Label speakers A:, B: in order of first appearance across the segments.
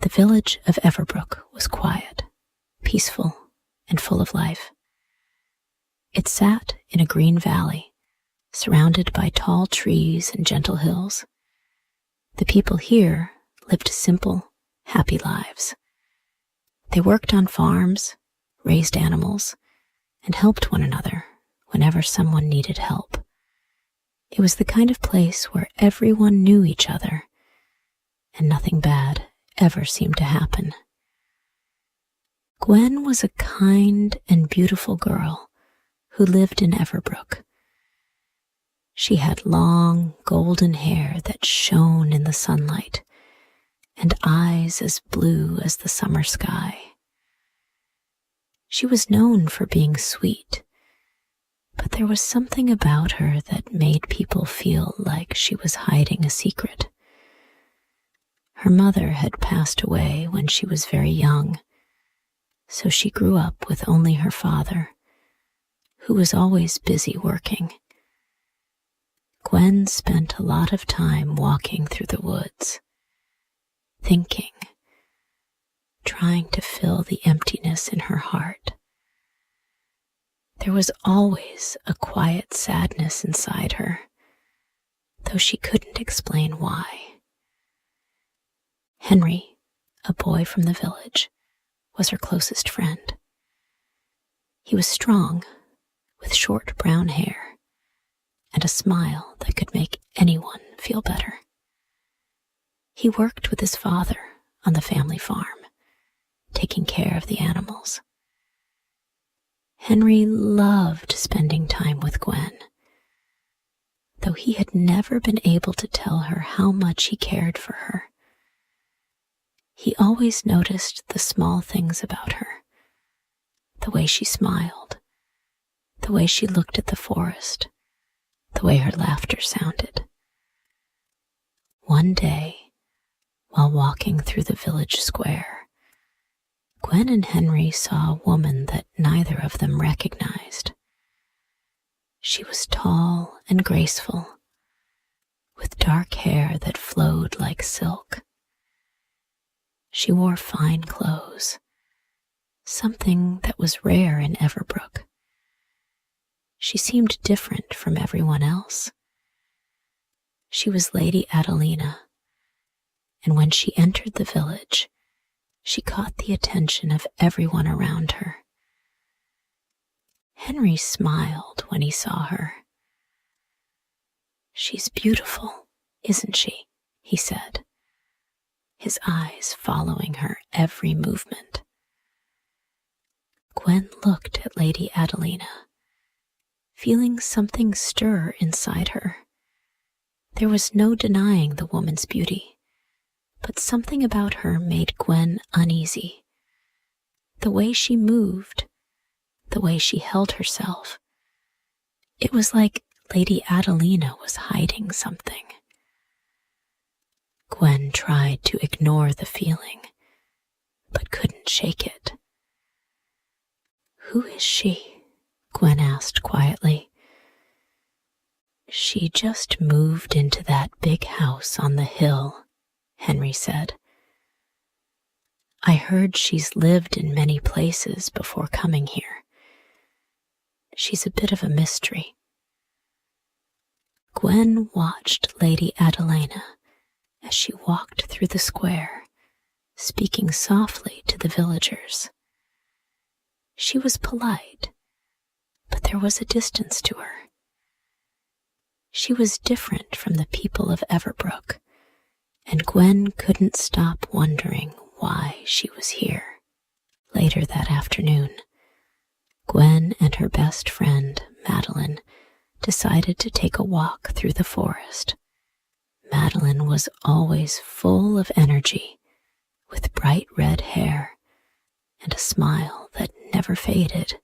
A: The village of Everbrook was quiet, peaceful, and full of life. It sat in a green valley, surrounded by tall trees and gentle hills. The people here lived simple, happy lives. They worked on farms, raised animals, and helped one another whenever someone needed help. It was the kind of place where everyone knew each other, and nothing bad ever seemed to happen. Gwen was a kind and beautiful girl who lived in Everbrook. She had long, golden hair that shone in the sunlight and eyes as blue as the summer sky. She was known for being sweet, but there was something about her that made people feel like she was hiding a secret. Her mother had passed away when she was very young, so she grew up with only her father, who was always busy working. Gwen spent a lot of time walking through the woods, thinking, trying to fill the emptiness in her heart. There was always a quiet sadness inside her, though she couldn't explain why. Henry, a boy from the village, was her closest friend. He was strong, with short brown hair, and a smile that could make anyone feel better. He worked with his father on the family farm, taking care of the animals. Henry loved spending time with Gwen, though he had never been able to tell her how much he cared for her. He always noticed the small things about her, the way she smiled, the way she looked at the forest, the way her laughter sounded. One day, while walking through the village square, Gwen and Henry saw a woman that neither of them recognized. She was tall and graceful, with dark hair that flowed like silk. She wore fine clothes, something that was rare in Everbrook. She seemed different from everyone else. She was Lady Adelina, and when she entered the village, she caught the attention of everyone around her. Henry smiled when he saw her. "She's beautiful, isn't she?" he said, his eyes following her every movement. Gwen looked at Lady Adelina, feeling something stir inside her. There was no denying the woman's beauty, but something about her made Gwen uneasy. The way she moved, the way she held herself. It was like Lady Adelina was hiding something. Gwen tried to ignore the feeling, but couldn't shake it. "Who is she?" Gwen asked quietly. "She just moved into that big house on the hill," Henry said. "I heard she's lived in many places before coming here. She's a bit of a mystery." Gwen watched Lady Adelina as she walked through the square, speaking softly to the villagers. She was polite, but there was a distance to her. She was different from the people of Everbrook, and Gwen couldn't stop wondering why she was here. Later that afternoon, Gwen and her best friend, Madeline, decided to take a walk through the forest. Madeline was always full of energy, with bright red hair and a smile that never faded.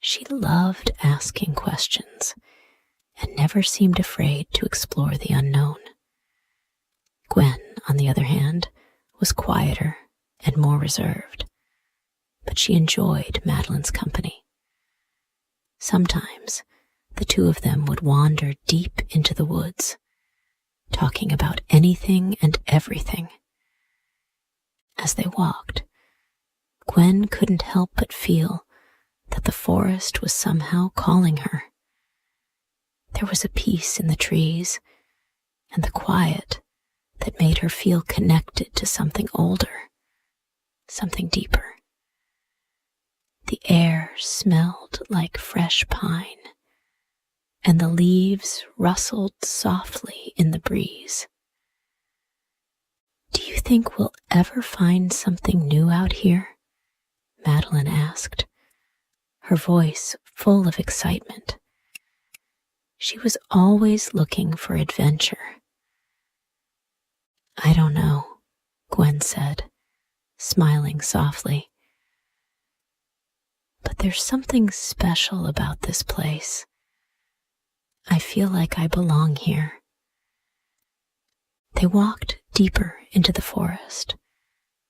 A: She loved asking questions and never seemed afraid to explore the unknown. Gwen, on the other hand, was quieter and more reserved, but she enjoyed Madeline's company. Sometimes the two of them would wander deep into the woods, talking about anything and everything. As they walked, Gwen couldn't help but feel that the forest was somehow calling her. There was a peace in the trees and the quiet that made her feel connected to something older, something deeper. The air smelled like fresh pine, and the leaves rustled softly in the breeze. "Do you think we'll ever find something new out here?" Madeline asked, her voice full of excitement. She was always looking for adventure. "I don't know," Gwen said, smiling softly. "But there's something special about this place. I feel like I belong here." They walked deeper into the forest,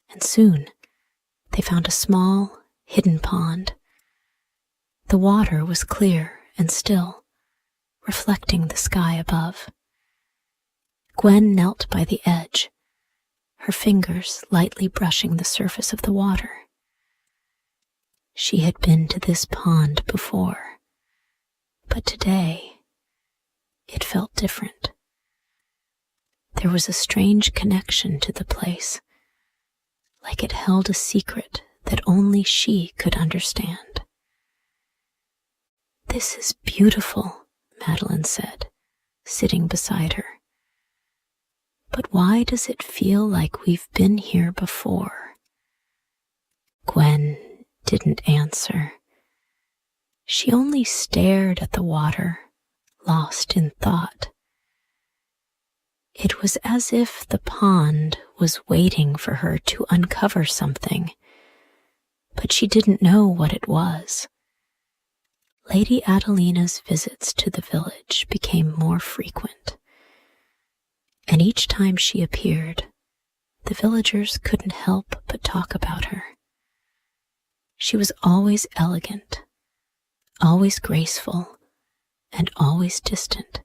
A: and soon they found a small, hidden pond. The water was clear and still, reflecting the sky above. Gwen knelt by the edge, her fingers lightly brushing the surface of the water. She had been to this pond before, but today it felt different. There was a strange connection to the place, like it held a secret that only she could understand. "This is beautiful," Madeline said, sitting beside her. "But why does it feel like we've been here before?" Gwen didn't answer. She only stared at the water, lost in thought. It was as if the pond was waiting for her to uncover something, but she didn't know what it was. Lady Adelina's visits to the village became more frequent, and each time she appeared, the villagers couldn't help but talk about her. She was always elegant, always graceful, and always distant.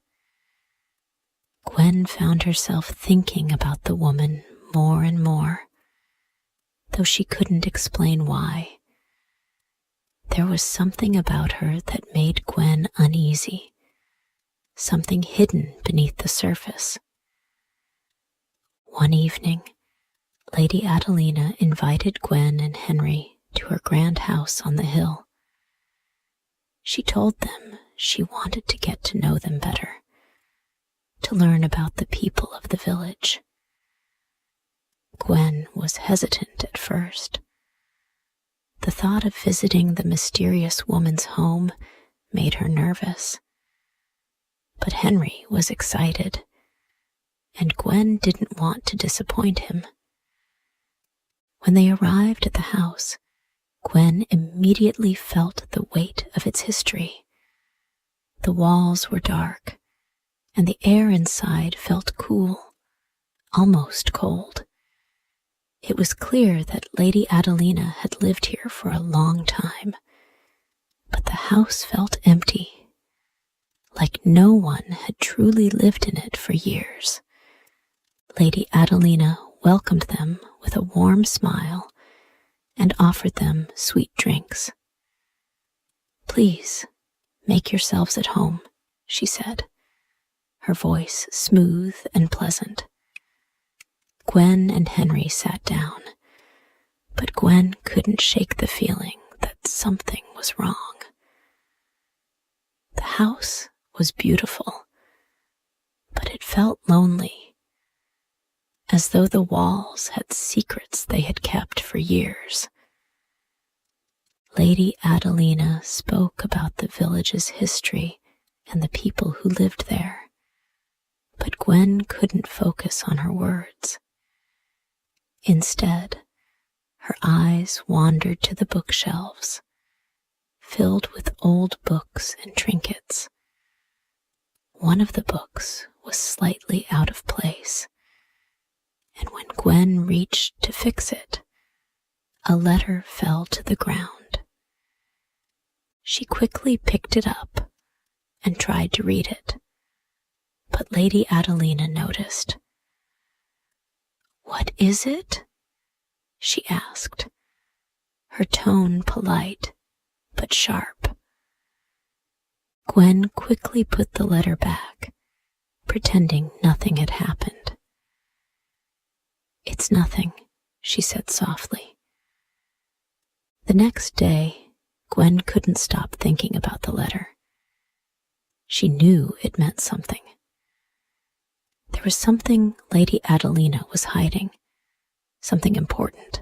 A: Gwen found herself thinking about the woman more and more, though she couldn't explain why. There was something about her that made Gwen uneasy, something hidden beneath the surface. One evening, Lady Adelina invited Gwen and Henry to her grand house on the hill. She told them she wanted to get to know them better, to learn about the people of the village. Gwen was hesitant at first. The thought of visiting the mysterious woman's home made her nervous. But Henry was excited, and Gwen didn't want to disappoint him. When they arrived at the house, Gwen immediately felt the weight of its history. The walls were dark, and the air inside felt cool, almost cold. It was clear that Lady Adelina had lived here for a long time, but the house felt empty, like no one had truly lived in it for years. Lady Adelina welcomed them with a warm smile and offered them sweet drinks. "Please, make yourselves at home," she said, her voice smooth and pleasant. Gwen and Henry sat down, but Gwen couldn't shake the feeling that something was wrong. The house was beautiful, but it felt lonely, as though the walls had secrets they had kept for years. Lady Adelina spoke about the village's history and the people who lived there, but Gwen couldn't focus on her words. Instead, her eyes wandered to the bookshelves, filled with old books and trinkets. One of the books was slightly out of place, and when Gwen reached to fix it, a letter fell to the ground. She quickly picked it up and tried to read it, but Lady Adelina noticed. "What is it?" she asked, her tone polite but sharp. Gwen quickly put the letter back, pretending nothing had happened. "It's nothing," she said softly. The next day, Gwen couldn't stop thinking about the letter. She knew it meant something. There was something Lady Adelina was hiding, something important.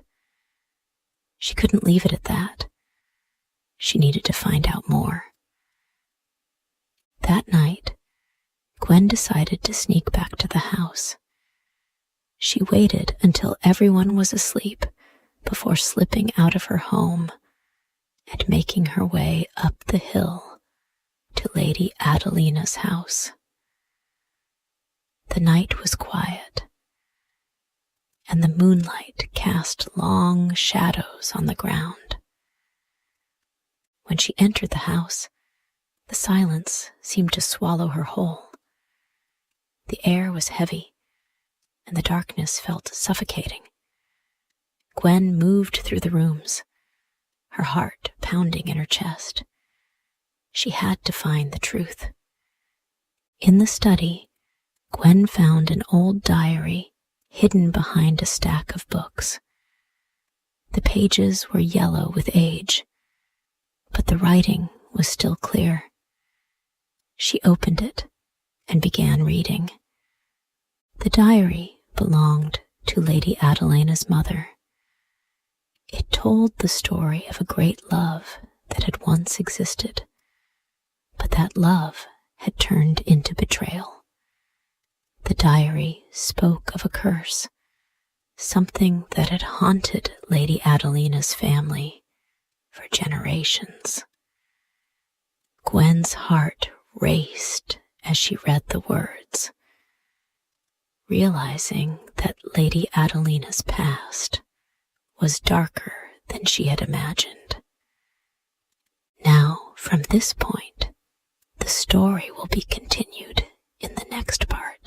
A: She couldn't leave it at that. She needed to find out more. That night, Gwen decided to sneak back to the house. She waited until everyone was asleep before slipping out of her home and making her way up the hill to Lady Adelina's house. The night was quiet, and the moonlight cast long shadows on the ground. When she entered the house, the silence seemed to swallow her whole. The air was heavy, and the darkness felt suffocating. Gwen moved through the rooms, her heart pounding in her chest. She had to find the truth. In the study, Gwen found an old diary hidden behind a stack of books. The pages were yellow with age, but the writing was still clear. She opened it and began reading. The diary belonged to Lady Adelina's mother. It told the story of a great love that had once existed, but that love had turned into betrayal. The diary spoke of a curse, something that had haunted Lady Adelina's family for generations. Gwen's heart raced as she read the words, realizing that Lady Adelina's past was darker than she had imagined. Now, from this point, the story will be continued in the next part.